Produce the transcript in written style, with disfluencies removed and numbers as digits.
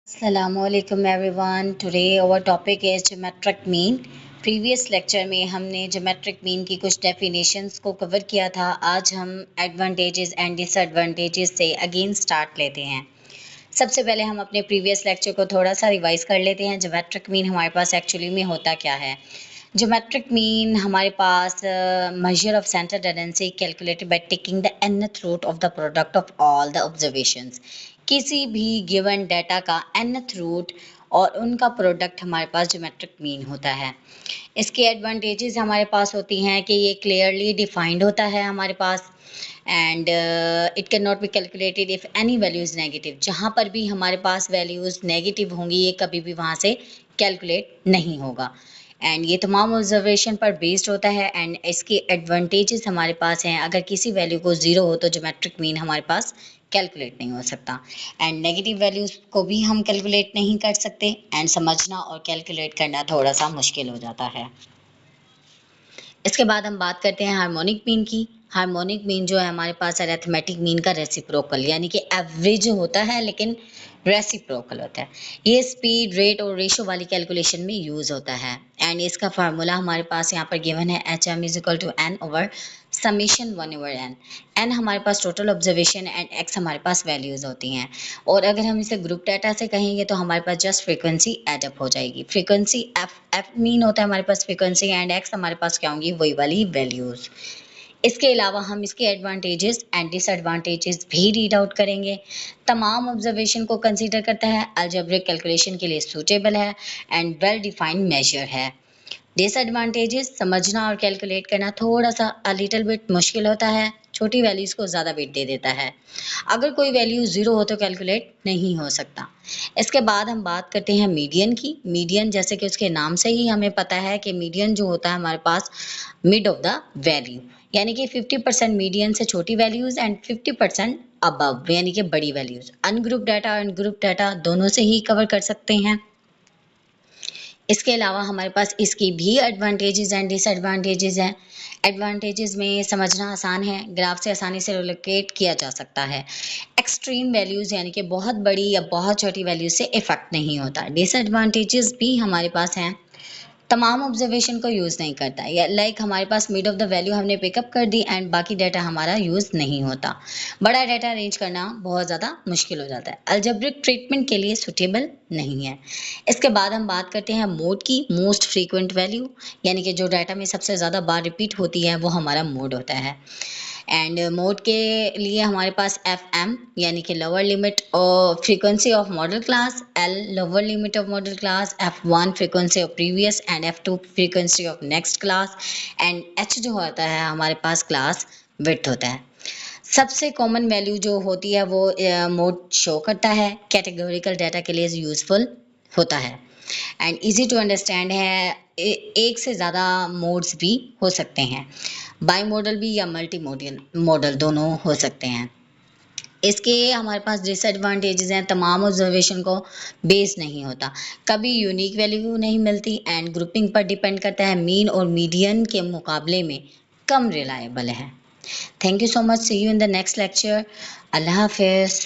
Assalamualaikum everyone. Today our topic is geometric mean. Previous lecture में हमने geometric mean की कुछ डेफिनेशंस को कवर किया था. आज हम एडवांटेजेस एंड डिसएडवांटेजेस से अगेन स्टार्ट लेते हैं. सबसे पहले हम अपने प्रीवियस लेक्चर को थोड़ा सा रिवाइज कर लेते हैं. ज्योमेट्रिक मीन हमारे पास एक्चुअली में होता क्या है. ज्योमेट्रिक मीन हमारे पास measure of centre tendency calculated by taking the nth root of the product of all the observations. किसी भी गिवन डाटा का nth रूट और उनका प्रोडक्ट हमारे पास ज्योमेट्रिक मीन होता है. इसके एडवांटेजेस हमारे पास होती हैं कि ये क्लियरली डिफाइंड होता है हमारे पास and it cannot be calculated if any value is negative. जहाँ पर भी हमारे पास वैल्यूज़ नेगेटिव होंगी ये कभी भी वहाँ से कैलकुलेट नहीं होगा. एंड ये तमाम ऑब्जर्वेशन पर बेस्ड होता है. एंड इसके एडवांटेजेस हमारे पास हैं. अगर किसी वैल्यू को ज़ीरो हो तो ज्योमेट्रिक मीन हमारे पास कैलकुलेट नहीं हो सकता. एंड नेगेटिव वैल्यूज़ को भी हम कैलकुलेट नहीं कर सकते. एंड समझना और कैलकुलेट करना थोड़ा सा मुश्किल हो जाता है. इसके बाद हम बात करते हैं हार्मोनिक मीन की. हार्मोनिक मीन जो है हमारे पास अरिथमेटिक मीन का रेसिप्रोकल यानी कि एवरेज होता है लेकिन रेसिप्रोकल होता है. ये स्पीड रेट और रेशो वाली कैलकुलेशन में यूज़ होता है. एंड इसका फार्मूला हमारे पास यहाँ पर गिवन है HM is equal to n over summation 1 over n. n हमारे पास टोटल ऑब्जर्वेशन एंड x हमारे पास वैल्यूज़ होती हैं. और अगर हम इसे ग्रुप डाटा से कहेंगे तो हमारे पास जस्ट फ्रीक्वेंसी एडअप हो जाएगी. फ्रीक्वेंसी एफ मीन होता है हमारे पास फ्रीक्वेंसी एंड x हमारे पास क्या होंगी वही वाली वैल्यूज़. इसके अलावा हम इसके एडवांटेजेस एंड डिसएडवांटेजेस भी रीड आउट करेंगे. तमाम ऑब्जर्वेशन को कंसीडर करता है, अलजेब्रिक कैलकुलेशन के लिए सूटेबल है एंड वेल डिफाइंड मेजर है. डिसएडवांटेजेस समझना और कैलकुलेट करना थोड़ा सा लिटिल बिट मुश्किल होता है. छोटी वैल्यूज़ को ज़्यादा वेट दे देता है. अगर कोई वैल्यू ज़ीरो हो तो कैलकुलेट नहीं हो सकता. इसके बाद हम बात करते हैं मीडियन की. मीडियन जैसे कि उसके नाम से ही हमें पता है कि मीडियन जो होता है हमारे पास मिड ऑफ द वैल्यू यानी कि 50% मीडियन से छोटी वैल्यूज़ एंड 50% अबव यानी कि बड़ी वैल्यूज़. अनग्रुप डाटा और ग्रुप डाटा दोनों से ही कवर कर सकते हैं. इसके अलावा हमारे पास इसकी भी एडवांटेजेस एंड डिसएडवांटेजेस हैं. एडवांटेजेस में समझना आसान है, ग्राफ से आसानी से रिलोकेट किया जा सकता है. एक्सट्रीम वैल्यूज़ यानी कि बहुत बड़ी या बहुत छोटी वैल्यूज से इफेक्ट नहीं होता. डिसएडवांटेजेस भी हमारे पास हैं, तमाम ऑब्जर्वेशन को यूज़ नहीं करता या लाइक हमारे पास मिड ऑफ द वैल्यू हमने पिकअप कर दी एंड बाकी डाटा हमारा यूज़ नहीं होता. बड़ा डाटा अरेंज करना बहुत ज़्यादा मुश्किल हो जाता है. अलजेब्रिक ट्रीटमेंट के लिए सुटेबल नहीं है. इसके बाद हम बात करते हैं मोड की. मोस्ट फ्रीक्वेंट वैल्यू यानी कि जो डाटा में सबसे ज़्यादा बार रिपीट होती है वो हमारा मोड होता है. एंड मोड के लिए हमारे पास FM यानी कि लोअर लिमिट और frequency of model class, L lower limit of model class, F1 frequency of previous and F2 frequency of next class and H जो होता है हमारे पास क्लास विड्थ होता है. सबसे कॉमन वैल्यू जो होती है वो मोड शो करता है. कैटेगोरिकल डाटा के लिए यूज़फुल होता है एंड इजी टू अंडरस्टैंड है. एक से ज़्यादा मोड्स भी हो सकते हैं, बाई मॉडल भी या मल्टी मॉडल दोनों हो सकते हैं. इसके हमारे पास डिसएडवांटेजेस हैं. तमाम ऑब्जर्वेशन को बेस नहीं होता, कभी यूनिक वैल्यू नहीं मिलती एंड ग्रुपिंग पर डिपेंड करता है. मीन और मीडियन के मुकाबले में कम रिलायबल है. Thank you so much. See you in the next lecture. अल्लाह हाफिज़.